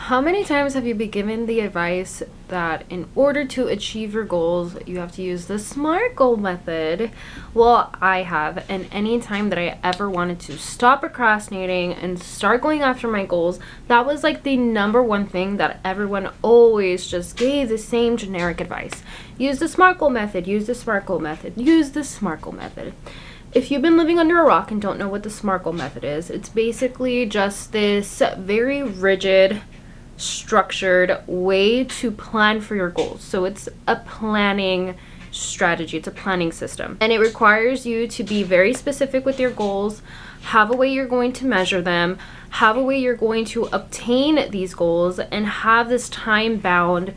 How many times have you been given the advice that in order to achieve your goals, you have to use the SMART goal method? Well, I have, and any time that I ever wanted to stop procrastinating and start going after my goals, that was like the number one thing that everyone always just gave the same generic advice. Use the SMART goal method, use the SMART goal method, use the SMART goal method. If you've been living under a rock and don't know what the SMART goal method is, it's basically just this very rigid, structured way to plan for your goals. So it's a planning strategy, it's a planning system, and it requires you to be very specific with your goals, have a way you're going to measure them, have a way you're going to obtain these goals, and have this time bound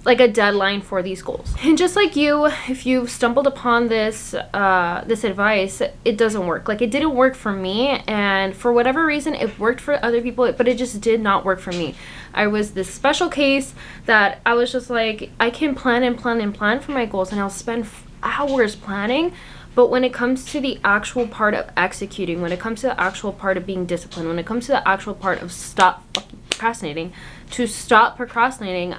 like a deadline for these goals. And just like you, if you've stumbled upon this this advice, it doesn't work. Like, it didn't work for me, and for whatever reason it worked for other people, but it just did not work for me. I was this special case that I was just like, I can plan and plan and plan for my goals, and I'll spend hours planning, but when it comes to the actual part of executing, when it comes to the actual part of being disciplined, when it comes to the actual part of stop procrastinating,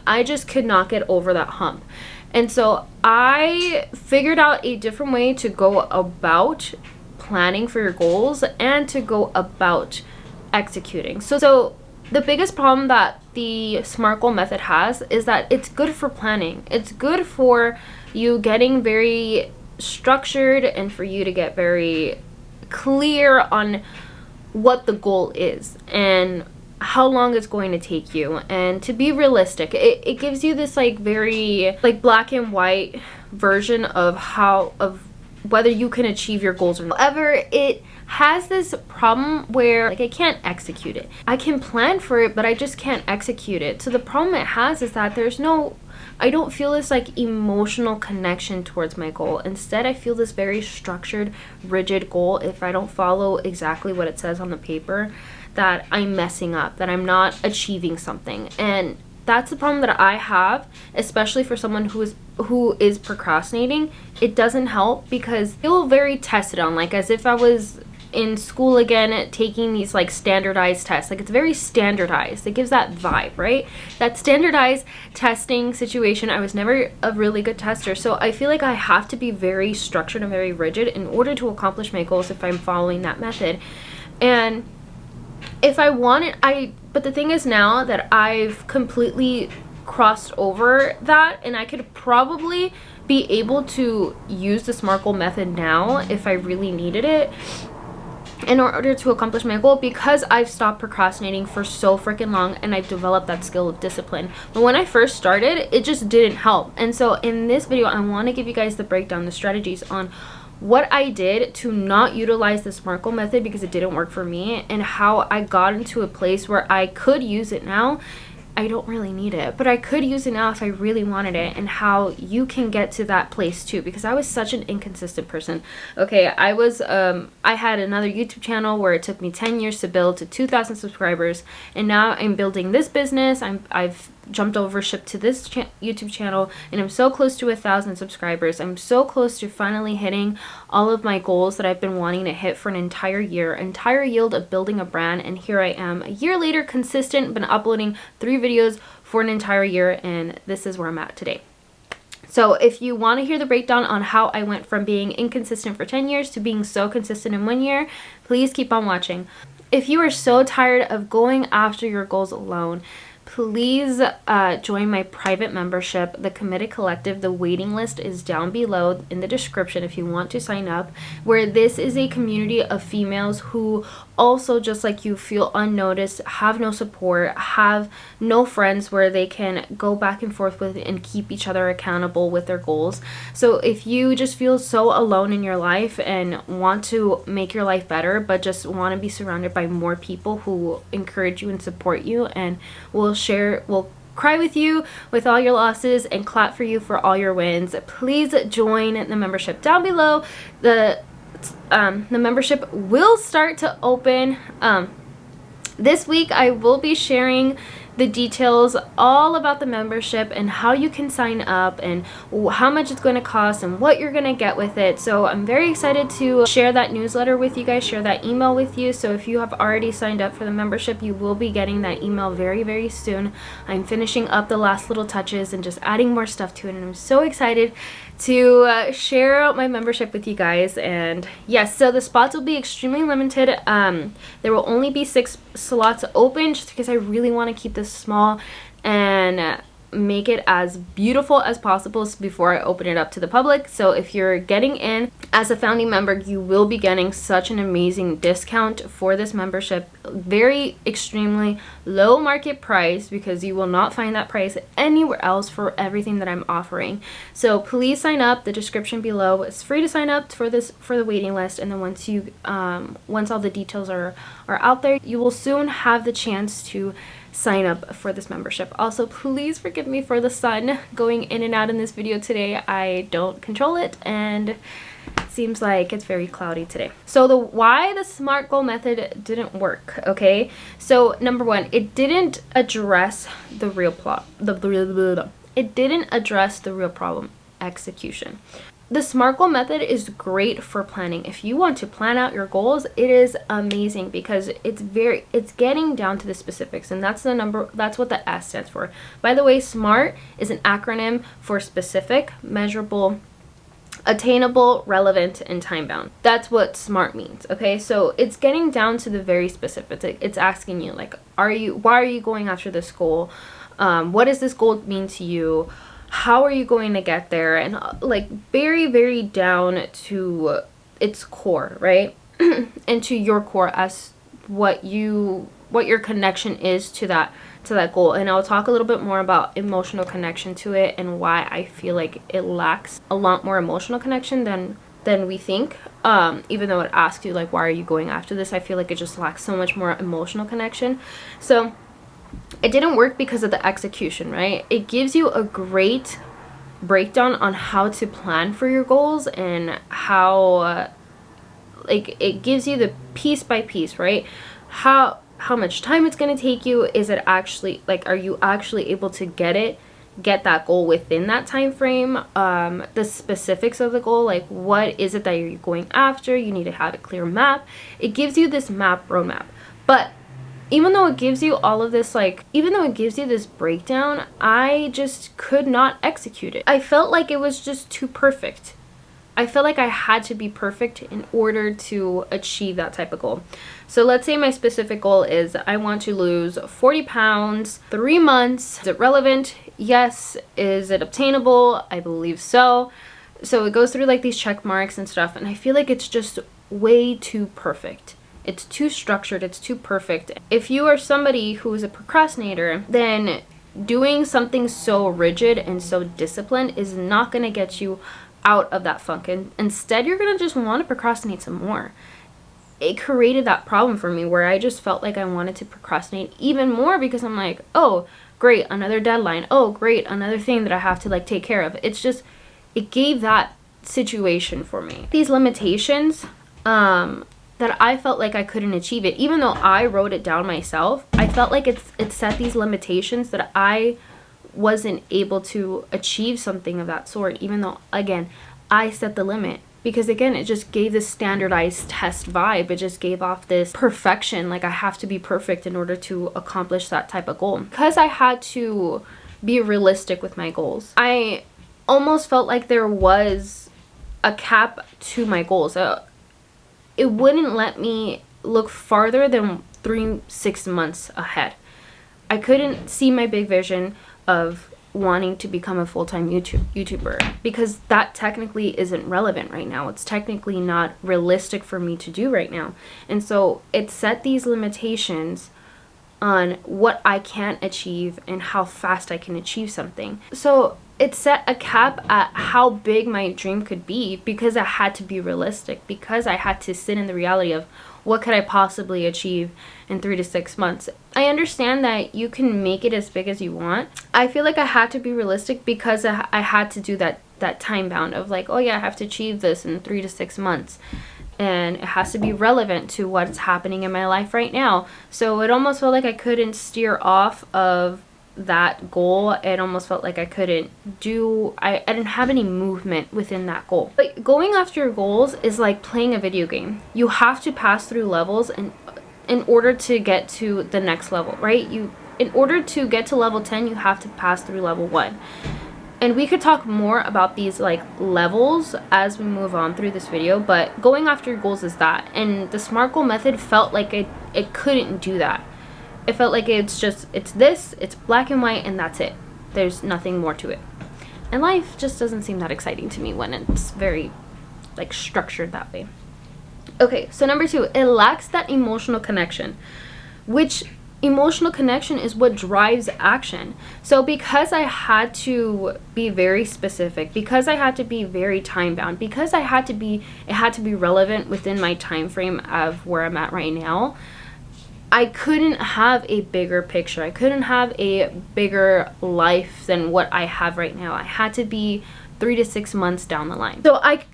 I just could not get over that hump. And so I figured out a different way to go about planning for your goals and to go about executing. So the biggest problem that the SMART goal method has is that it's good for planning. It's good for you getting very structured and for you to get very clear on what the goal is and how long it's going to take you, and to be realistic. It gives you this like very like black and white version of whether you can achieve your goals or not. However, it has this problem where like I can't execute it. I can plan for it, but I just can't execute it. So the problem it has is that I don't feel this like emotional connection towards my goal. Instead, I feel this very structured, rigid goal. If I don't follow exactly what it says on the paper, that I'm messing up, that I'm not achieving something. And that's the problem that I have, especially for someone who is procrastinating. It doesn't help because I feel very tested on, like as if I was in school again taking these like standardized tests. Like, it's very standardized. It gives that vibe, right? That standardized testing situation. I was never a really good tester, so I feel like I have to be very structured and very rigid in order to accomplish my goals if I'm following that method. And if I want it, but the thing is now that I've completely crossed over that, and I could probably be able to use the SMART goal method now if I really needed it in order to accomplish my goal, because I've stopped procrastinating for so freaking long and I've developed that skill of discipline. But when I first started, it just didn't help. And so in this video, I want to give you guys the breakdown, the strategies on what I did to not utilize the SMART goal method because it didn't work for me, and how I got into a place where I could use it now. I don't really need it, but I could use it now if I really wanted it, and how you can get to that place too, because I was such an inconsistent person. Okay, I had another YouTube channel where it took me 10 years to build to 2,000 subscribers, and now I'm building this business. I've jumped over ship to this YouTube channel, and I'm so close to 1,000 subscribers. I'm so close to finally hitting all of my goals that I've been wanting to hit for an entire yield of building a brand. And here I am a year later, consistent, been uploading 3 videos for an entire year, and this is where I'm at today. So if you want to hear the breakdown on how I went from being inconsistent for 10 years to being so consistent in 1 year, please keep on watching. If you are so tired of going after your goals alone, please join my private membership, The Committed Collective. The waiting list is down below in the description if you want to sign up, where this is a community of females who also, just like you, feel unnoticed, have no support, have no friends where they can go back and forth with and keep each other accountable with their goals. So if you just feel so alone in your life and want to make your life better, but just want to be surrounded by more people who encourage you and support you and will cry with you with all your losses and clap for you for all your wins, please join the membership down below. The membership will start to open this week. I will be sharing the details all about the membership and how you can sign up and how much it's going to cost and what you're going to get with it. So I'm very excited to share that newsletter with you guys, share that email with you. So if you have already signed up for the membership, you will be getting that email very, very soon. I'm finishing up the last little touches and just adding more stuff to it, and I'm so excited to share out my membership with you guys. And yes, so the spots will be extremely limited. There will only be 6 slots open, just because I really want to keep this small and make it as beautiful as possible before I open it up to the public. So if you're getting in as a founding member, you will be getting such an amazing discount for this membership. Very extremely low market price, because you will not find that price anywhere else for everything that I'm offering. So please sign up. The description below, it's free to sign up for the waiting list, and then once all the details are out there, you will soon have the chance to sign up for this membership. Also, please forgive me for the sun going in and out in this video today. I don't control it, and it seems like it's very cloudy today. So why the SMART goal method didn't work, okay? So number one, it didn't address the real it didn't address the real problem: execution. The SMART goal method is great for planning. If you want to plan out your goals, it is amazing, because it's getting down to the specifics, and that's what the S stands for. By the way, SMART is an acronym for specific, measurable, attainable, relevant, and time bound. That's what SMART means, okay? So it's getting down to the very specifics. It's asking you, like, why are you going after this goal? What does this goal mean to you? How are you going to get there? And like very, very down to its core, right? And to your core, as what your connection is to that goal. And I'll talk a little bit more about emotional connection to it, and why I feel like it lacks a lot more emotional connection than we think. Even though it asks you, like, why are you going after this, I feel like it just lacks so much more emotional connection. So it didn't work because of the execution, right? It gives you a great breakdown on how to plan for your goals, and how like it gives you the piece by piece, right? How much time it's going to take you. Is it actually, like, are you actually able to get that goal within that time frame? The specifics of the goal, like what is it that you're going after? You need to have a clear map. It gives you this roadmap. But even though it gives you all of this, even though it gives you this breakdown, I just could not execute it. I felt like it was just too perfect. I felt like I had to be perfect in order to achieve that type of goal. So let's say my specific goal is I want to lose 40 pounds, 3 months. Is it relevant? Yes. Is it obtainable? I believe so. So it goes through like these check marks and stuff, and I feel like it's just way too perfect. It's too structured, it's too perfect. If you are somebody who is a procrastinator, then doing something so rigid and so disciplined is not going to get you out of that funk. And instead, you're going to just want to procrastinate some more. It created that problem for me where I just felt like I wanted to procrastinate even more, because I'm like, oh, great, another deadline. Oh, great, another thing that I have to take care of. It's just, it gave that situation for me. These limitations, that I felt like I couldn't achieve it. Even though I wrote it down myself, I felt like it set these limitations that I wasn't able to achieve something of that sort, even though, again, I set the limit. Because again, it just gave this standardized test vibe. It just gave off this perfection, like I have to be perfect in order to accomplish that type of goal. Because I had to be realistic with my goals, I almost felt like there was a cap to my goals. It wouldn't let me look farther than 6 months ahead. I couldn't see my big vision of wanting to become a full-time YouTuber, because that technically isn't relevant right now. It's technically not realistic for me to do right now. And so it set these limitations on what I can't achieve and how fast I can achieve something. So it set a cap at how big my dream could be, because I had to be realistic, because I had to sit in the reality of what could I possibly achieve in 3 to 6 months. I understand that you can make it as big as you want. I feel like I had to be realistic because I had to do that time bound of like, oh yeah, I have to achieve this in 3 to 6 months. and it has to be relevant to what's happening in my life right now. So it almost felt like I couldn't steer off of that goal. It almost felt like I couldn't do, I didn't have any movement within that goal. But going after your goals is like playing a video game. You have to pass through levels and in order to get to the next level, right? In order to get to level 10, you have to pass through level 1. And we could talk more about these like levels as we move on through this video, but going after your goals is that. And the SMART goal method felt like it couldn't do that. It felt like it's black and white and that's it. There's nothing more to it. And life just doesn't seem that exciting to me when it's very like structured that way. Okay, so number 2, it lacks that emotional connection, which emotional connection is what drives action. So because I had to be very specific, because I had to be very time bound, because it had to be relevant within my time frame of where I'm at right now, I couldn't have a bigger picture. I couldn't have a bigger life than what I have right now. I had to be 3 to 6 months down the line. So I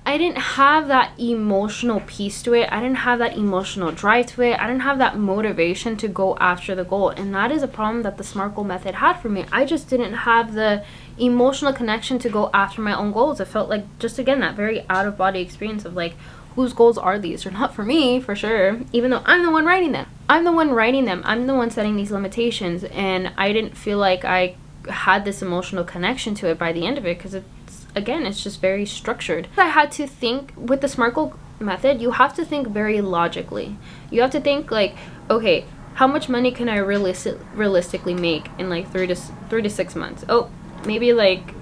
didn't have that emotional piece to it. I didn't have that emotional drive to it. I didn't have that motivation to go after the goal. And that is a problem that the SMART goal method had for me. I just didn't have the emotional connection to go after my own goals. It felt like, just again, that very out of body experience of like, whose goals are these? They're not for me, for sure, even though I'm the one writing them. I'm the one setting these limitations, and I didn't feel like I had this emotional connection to it by the end of it, because it's just very structured. I had to think with the SMART goal method. You have to think very logically. You have to think like, okay, how much money can I realistically make in like 3 to 6 months? Oh, maybe like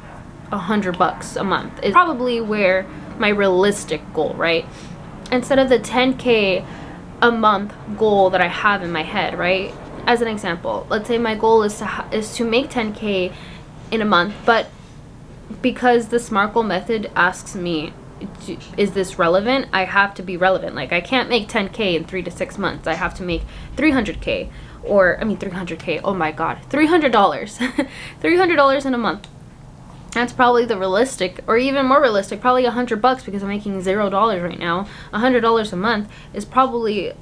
$100 a month is probably where my realistic goal, right? Instead of the 10K a month goal that I have in my head, right? As an example, let's say my goal is to make 10K in a month, but because the SMART goal method asks me, is this relevant? I have to be relevant. Like, I can't make 10K in 3 to 6 months. I have to make 300K, or 300K. Oh my God, $300, $300 in a month. That's probably the realistic, or even more realistic, probably $100, because I'm making $0 right now. $100 a month is probably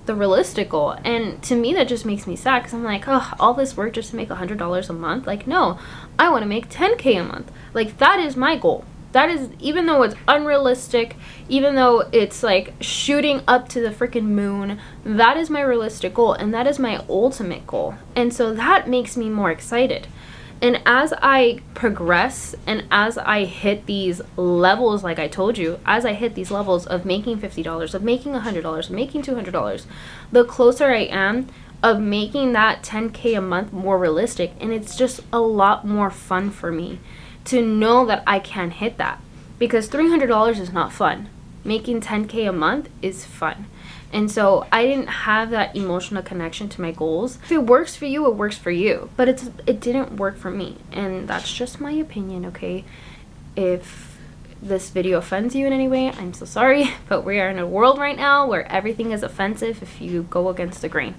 the realistic goal. And to me, that just makes me sad, because I'm like, oh, all this work just to make $100 a month? Like, no, I want to make 10K a month. Like, that is my goal. That is, even though it's unrealistic, even though it's like shooting up to the freaking moon, that is my realistic goal, and that is my ultimate goal. And so that makes me more excited. And as I progress and as I hit these levels, like I told you, as I hit these levels of making $50, of making $100, of making $200, the closer I am of making that 10K a month more realistic. And it's just a lot more fun for me to know that I can hit that, because $300 is not fun. Making 10K a month is fun. And so I didn't have that emotional connection to my goals. If it works for you, it works for you. But it didn't work for me. And that's just my opinion, okay? If this video offends you in any way, I'm so sorry. But we are in a world right now where everything is offensive if you go against the grain.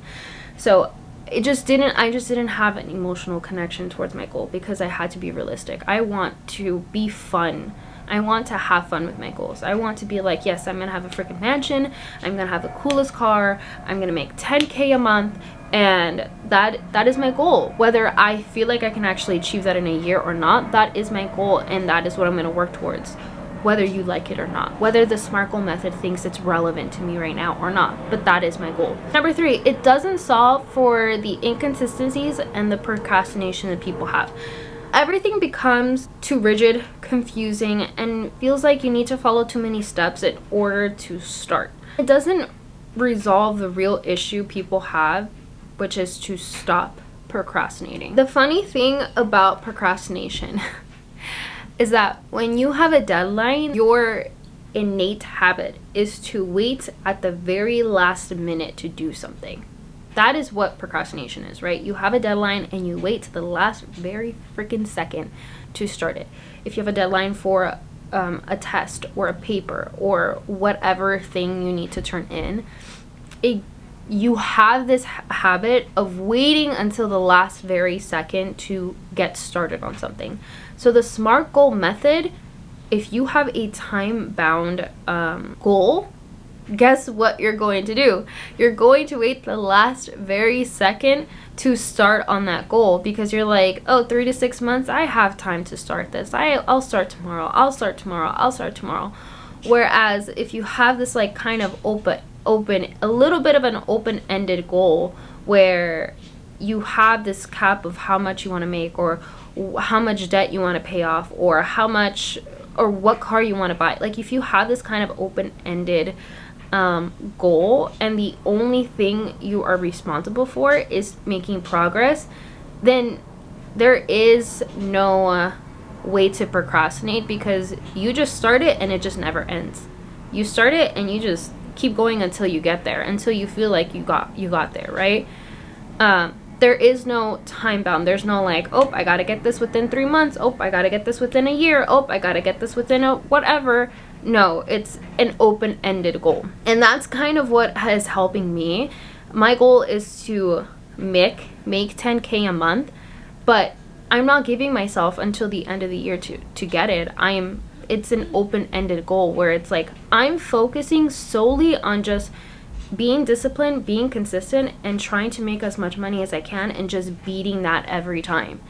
So I just didn't have an emotional connection towards my goal, because I had to be realistic. I want to be fun. I want to have fun with my goals. I want to be like, yes, I'm going to have a freaking mansion. I'm going to have the coolest car. I'm going to make 10K a month. And that is my goal. Whether I feel like I can actually achieve that in a year or not, that is my goal. And that is what I'm going to work towards, whether you like it or not. Whether the SMART goal method thinks it's relevant to me right now or not. But that is my goal. Number 3, it doesn't solve for the inconsistencies and the procrastination that people have. Everything becomes too rigid, confusing, and feels like you need to follow too many steps in order to start. It doesn't resolve the real issue people have, which is to stop procrastinating. The funny thing about procrastination is that when you have a deadline, your innate habit is to wait at the very last minute to do something. That is what procrastination is, right? You have a deadline and you wait to the last very freaking second to start it. If you have a deadline for a test or a paper or whatever thing you need to turn in, you have this habit of waiting until the last very second to get started on something. So the SMART goal method, if you have a time-bound goal, guess what you're going to do? You're going to wait the last very second to start on that goal, because you're like, oh, 3 to 6 months, I have time to start this. I'll start tomorrow. I'll start tomorrow. I'll start tomorrow. Whereas if you have this like kind of open, a little bit of an open-ended goal where you have this cap of how much you want to make, or how much debt you want to pay off, or how much, or what car you want to buy. Like if you have this kind of open-ended goal, and the only thing you are responsible for is making progress, then there is no way to procrastinate, because you just start it and it just never ends. You start it and you just keep going until you get there, until you feel like you got there, right? There is no time bound. There's no like, oh, I gotta get this within 3 months. Oh, I gotta get this within a year. Oh, I gotta get this within a whatever. No, it's an open-ended goal. And that's kind of what is helping me. My goal is to make 10K a month, but I'm not giving myself until the end of the year to get it. It's an open-ended goal where it's like I'm focusing solely on just being disciplined, being consistent, and trying to make as much money as I can, and just beating that every time.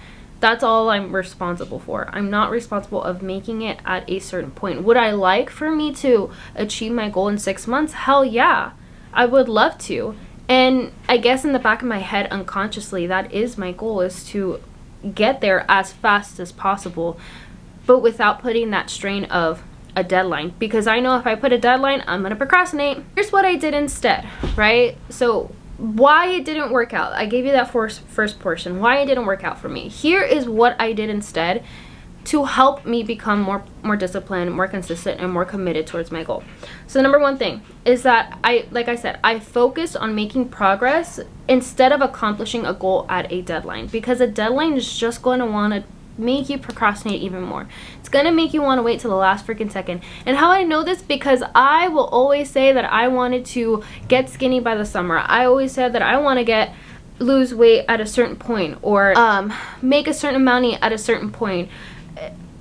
That's all I'm responsible for. I'm not responsible of making it at a certain point. Would I like for me to achieve my goal in 6 months? Hell yeah, I would love to. And I guess in the back of my head, unconsciously, that is my goal, is to get there as fast as possible, but without putting that strain of a deadline, because I know if I put a deadline, I'm gonna procrastinate. Here's what I did instead, right? So why it didn't work out, I gave you that first portion, why it didn't work out for me. Here is what I did instead to help me become more disciplined, more consistent, and more committed towards my goal. So the number one thing is that I focused on making progress instead of accomplishing a goal at a deadline, because a deadline is just going to want to make you procrastinate even more. It's gonna make you want to wait till the last freaking second. And how I know this, because I will always say that I wanted to get skinny by the summer. I always said that I want to lose weight at a certain point, or make a certain amount at a certain point.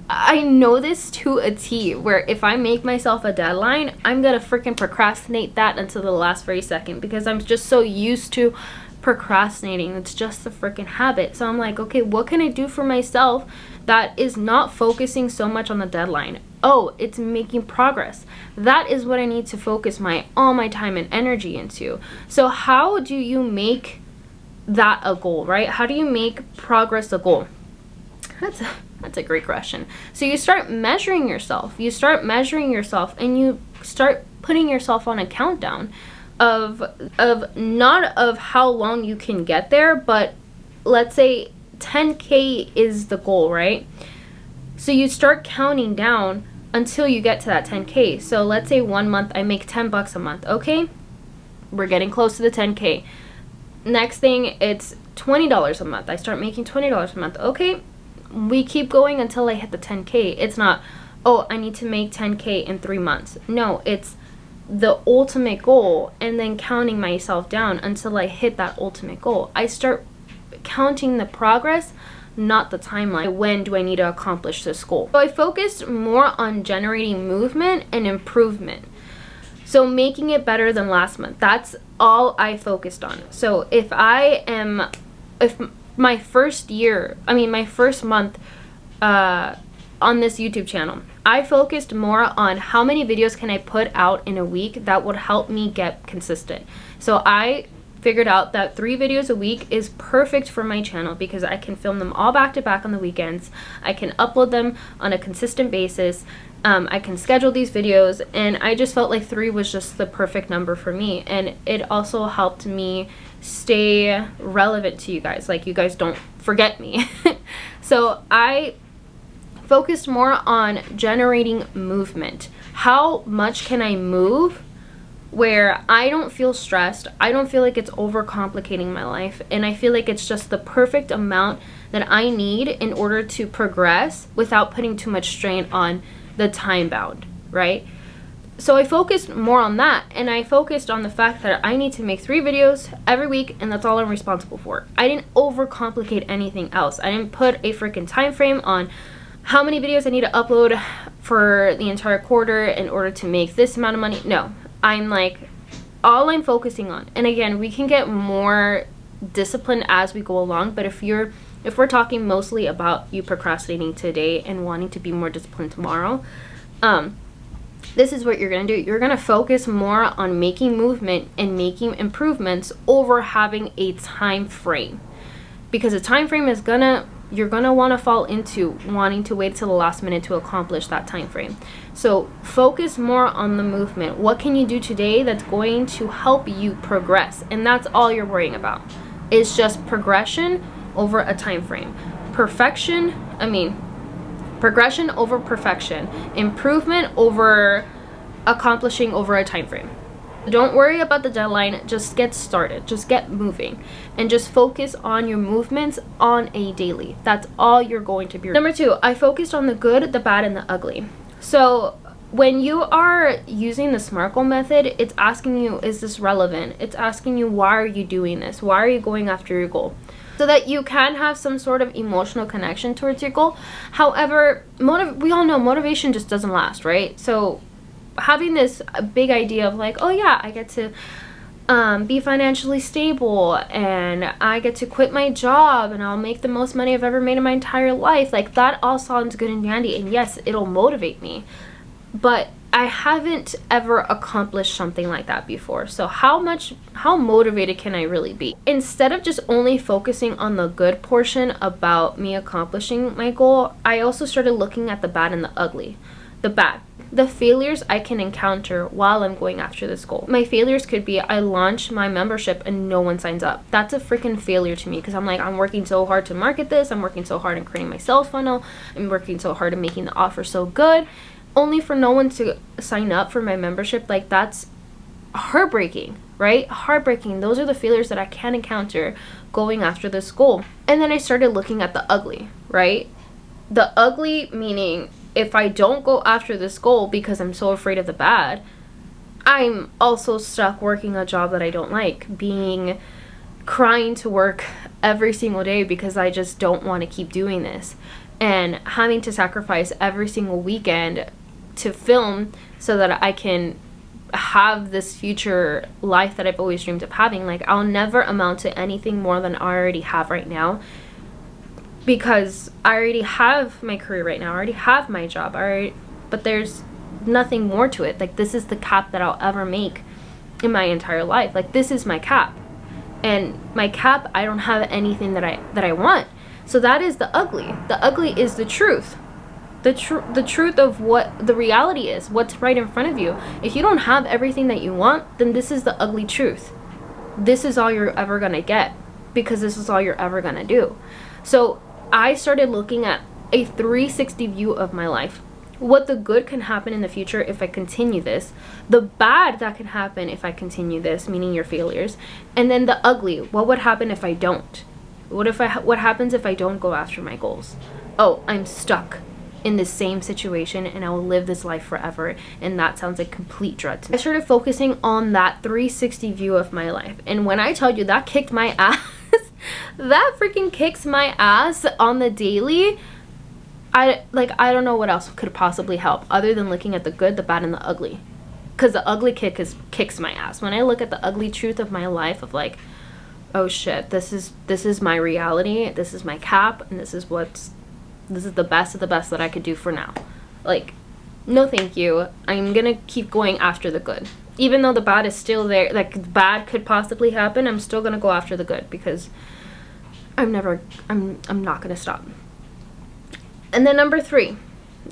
I know this to a T, where if I make myself a deadline, I'm gonna freaking procrastinate that until the last very second, because I'm just so used to procrastinating. It's just the freaking habit. So I'm like, okay, what can I do for myself that is not focusing so much on the deadline? Oh, it's making progress. That is what I need to focus all my time and energy into. So how do you make that a goal, right? How do you make progress a goal? That's a great question. So you start measuring yourself. You start measuring yourself, and you start putting yourself on a countdown of not of how long you can get there, but let's say 10K is the goal, right? So you start counting down until you get to that 10K. So let's say 1 month I make $10 a month. Okay, we're getting close to the 10K. Next thing, it's $20 a month. I start making $20 a month. Okay, we keep going until I hit the 10K. It's not, oh, I need to make 10K in 3 months. No, it's the ultimate goal, and then counting myself down until I hit that ultimate goal. I start counting the progress, not the timeline. When do I need to accomplish this goal? So I focused more on generating movement and improvement. So making it better than last month. That's all I focused on. So if my first month on this YouTube channel, I focused more on how many videos can I put out in a week that would help me get consistent. So I figured out that 3 videos a week is perfect for my channel, because I can film them all back to back on the weekends. I can upload them on a consistent basis. I can schedule these videos, and I just felt like 3 was just the perfect number for me. And it also helped me stay relevant to you guys, like you guys don't forget me. So I focused more on generating movement. How much can I move where I don't feel stressed, I don't feel like it's overcomplicating my life, and I feel like it's just the perfect amount that I need in order to progress without putting too much strain on the time bound, right? So I focused more on that, and I focused on the fact that I need to make 3 videos every week, and that's all I'm responsible for. I didn't overcomplicate anything else. I didn't put a freaking time frame on how many videos I need to upload for the entire quarter in order to make this amount of money. No, I'm like, all I'm focusing on, and again, we can get more disciplined as we go along, but if we're talking mostly about you procrastinating today and wanting to be more disciplined tomorrow, this is what you're going to do. You're going to focus more on making movement and making improvements over having a time frame. Because a time frame is you're going to want to fall into wanting to wait till the last minute to accomplish that time frame. So focus more on the movement. What can you do today that's going to help you progress? And that's all you're worrying about. It's just progression over a time frame. Progression over perfection, improvement over accomplishing over a time frame. Don't worry about the deadline, just get started, just get moving, and just focus on your movements on a daily. That's all you're going to be. Number 2, I focused on the good, the bad, and the ugly. So when you are using the SMART goal method, it's asking you, is this relevant? It's asking you, why are you doing this? Why are you going after your goal? So that you can have some sort of emotional connection towards your goal. However, we all know motivation just doesn't last, right? So having this big idea of like, oh yeah, I get to be financially stable and I get to quit my job and I'll make the most money I've ever made in my entire life. Like, that all sounds good and dandy, and yes, it'll motivate me. But I haven't ever accomplished something like that before. So how motivated can I really be? Instead of just only focusing on the good portion about me accomplishing my goal, I also started looking at the bad and the ugly. The bad, the failures I can encounter while I'm going after this goal. My failures could be, I launch my membership and no one signs up. That's a freaking failure to me, because I'm like, I'm working so hard to market this. I'm working so hard in creating my sales funnel. I'm working so hard in making the offer so good, only for no one to sign up for my membership. Like, that's heartbreaking, right? Heartbreaking. Those are the failures that I can encounter going after this goal. And then I started looking at the ugly, right? The ugly meaning, if I don't go after this goal because I'm so afraid of the bad, I'm also stuck working a job that I don't like, crying to work every single day because I just don't want to keep doing this, and having to sacrifice every single weekend to film so that I can have this future life that I've always dreamed of having. Like, I'll never amount to anything more than I already have right now, because I already have my career right now. I already have my job. But there's nothing more to it. Like, this is the cap that I'll ever make in my entire life. Like, this is my cap. And my cap, I don't have anything that I want. So that is the ugly. The ugly is the truth. The truth of what the reality is, what's right in front of you. If you don't have everything that you want, then this is the ugly truth. This is all you're ever gonna get, because this is all you're ever gonna do. So I started looking at a 360 view of my life. What the good can happen in the future if I continue this, the bad that can happen if I continue this, meaning your failures, and then the ugly, what would happen if I don't? What happens if I don't go after my goals? Oh, I'm stuck in the same situation and I will live this life forever, and that sounds like complete dread to me. I started focusing on that 360 view of my life, and when I tell you that kicked my ass, that freaking kicks my ass on the daily. I don't know what else could possibly help other than looking at the good, the bad, and the ugly, because the ugly kicks my ass. When I look at the ugly truth of my life, of like, oh shit, this is my reality, this is my cap, and this is the best of the best that I could do for now. Like, no thank you. I'm gonna keep going after the good. Even though the bad is still there, like, bad could possibly happen, I'm still gonna go after the good, because I'm not gonna stop. And then number 3,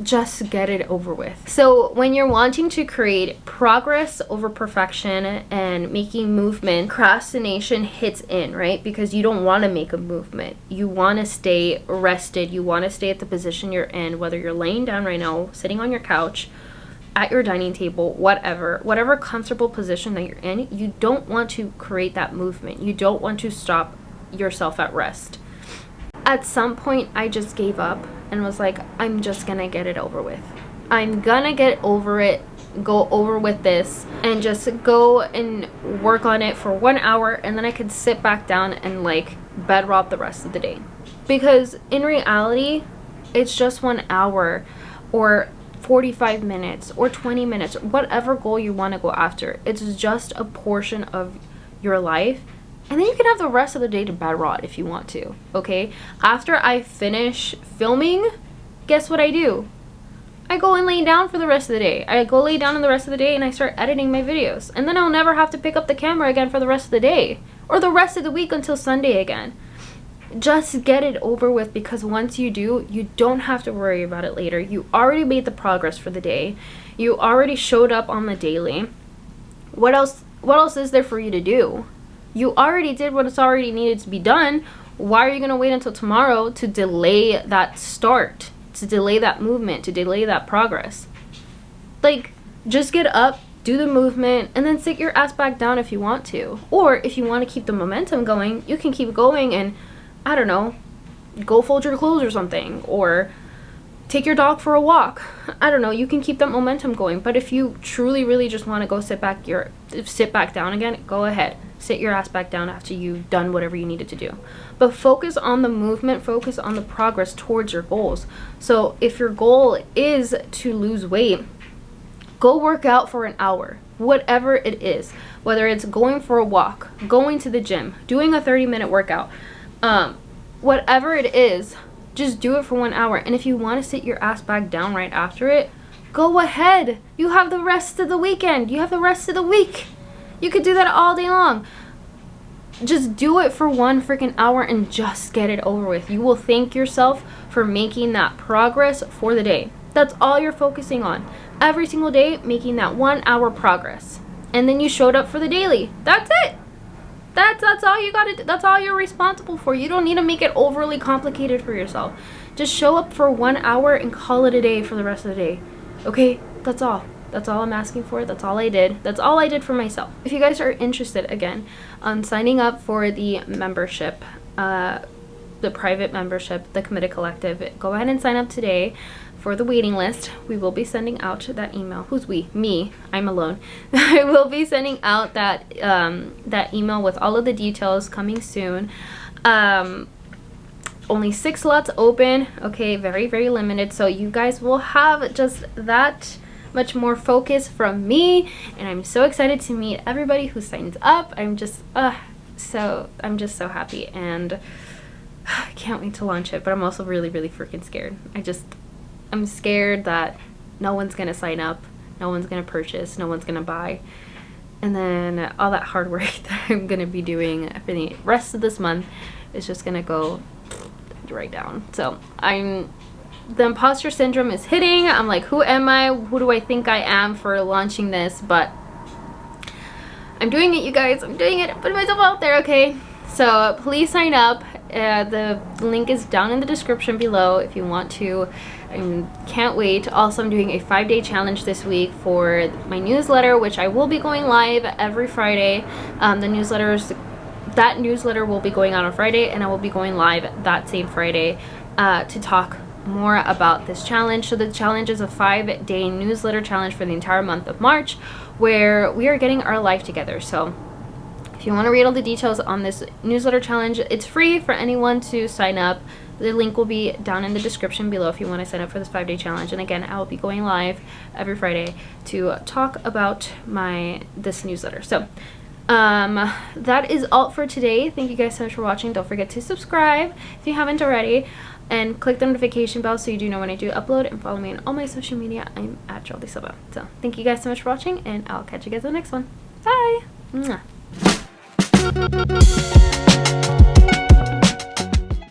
just get it over with. So when you're wanting to create progress over perfection and making movement, procrastination hits in, right? Because you don't want to make a movement. You want to stay rested. You want to stay at the position you're in, whether you're laying down right now, sitting on your couch, at your dining table, whatever comfortable position that you're in. You don't want to create that movement. You don't want to stop yourself at rest. At some point, I just gave up and was like, I'm just gonna get it over with. I'm gonna get over it, go over with this, and just go and work on it for 1 hour, and then I could sit back down and like bed rob the rest of the day. Because in reality, it's just 1 hour or 45 minutes or 20 minutes, whatever goal you want to go after. It's just a portion of your life. And then you can have the rest of the day to bed rot if you want to, okay? After I finish filming, guess what I do? I go and lay down for the rest of the day. I go lay down in the rest of the day and I start editing my videos. And then I'll never have to pick up the camera again for the rest of the day. Or the rest of the week until Sunday again. Just get it over with, because once you do, you don't have to worry about it later. You already made the progress for the day. You already showed up on the daily. What else is there for you to do? You already did what it's already needed to be done. Why are you going to wait until tomorrow to delay that start, to delay that movement, to delay that progress? Like, just get up, do the movement, and then sit your ass back down if you want to. Or if you want to keep the momentum going, you can keep going and, I don't know, go fold your clothes or something, or take your dog for a walk. I don't know, you can keep that momentum going. But if you truly really just want to go sit back down again, go ahead. Sit your ass back down after you've done whatever you needed to do. But focus on the movement, focus on the progress towards your goals. So if your goal is to lose weight, go work out for an hour, whatever it is. Whether it's going for a walk, going to the gym, doing a 30-minute workout, whatever it is, just do it for 1 hour. And if you want to sit your ass back down right after it, go ahead. You have the rest of the weekend. You have the rest of the week. You could do that all day long. Just do it for 1 freaking hour and just get it over with. You will thank yourself for making that progress for the day. That's all you're focusing on. Every single day, making that 1 hour progress. And then you showed up for the daily. That's it. That's all you gotta do. That's all you're responsible for. You don't need to make it overly complicated for yourself. Just show up for 1 hour and call it a day for the rest of the day. Okay? That's all. That's all I'm asking for. That's all I did. That's all I did for myself. If you guys are interested, again, on signing up for the membership, the private membership, the Committed Collective, go ahead and sign up today for the waiting list. We will be sending out that email. Who's we? Me. I'm alone. I will be sending out that email with all of the details coming soon. Only 6 slots open. Okay, very, very limited. So you guys will have just that much more focus from me, and I'm so excited to meet everybody who signs up. I'm just so happy, and I can't wait to launch it. But I'm also really, really freaking scared. I'm scared that no one's gonna sign up, no one's gonna purchase, no one's gonna buy, and then all that hard work that I'm gonna be doing for the rest of this month is just gonna go right down. So the imposter syndrome is hitting. I'm like, who am I? Who do I think I am for launching this? But I'm doing it, you guys. I'm doing it. I'm putting myself out there, okay? So please sign up. The link is down in the description below if you want to. I can't wait. Also, I'm doing a 5-day challenge this week for my newsletter, which I will be going live every Friday. That newsletter will be going out on Friday, and I will be going live that same Friday to talk more about this challenge. So the challenge is a 5-day newsletter challenge for the entire month of March, where we are getting our life together. So if you want to read all the details on this newsletter challenge, it's free for anyone to sign up. The link will be down in the description below if you want to sign up for this 5-day challenge. And again, I will be going live every Friday to talk about this newsletter. So that is all for today. Thank you guys so much for watching. Don't forget to subscribe if you haven't already, and click the notification bell so you do know when I do upload, and follow me on all my social media. I'm at Joel De Silva. So thank you guys so much for watching, and I'll catch you guys in the next one. Bye. Mwah.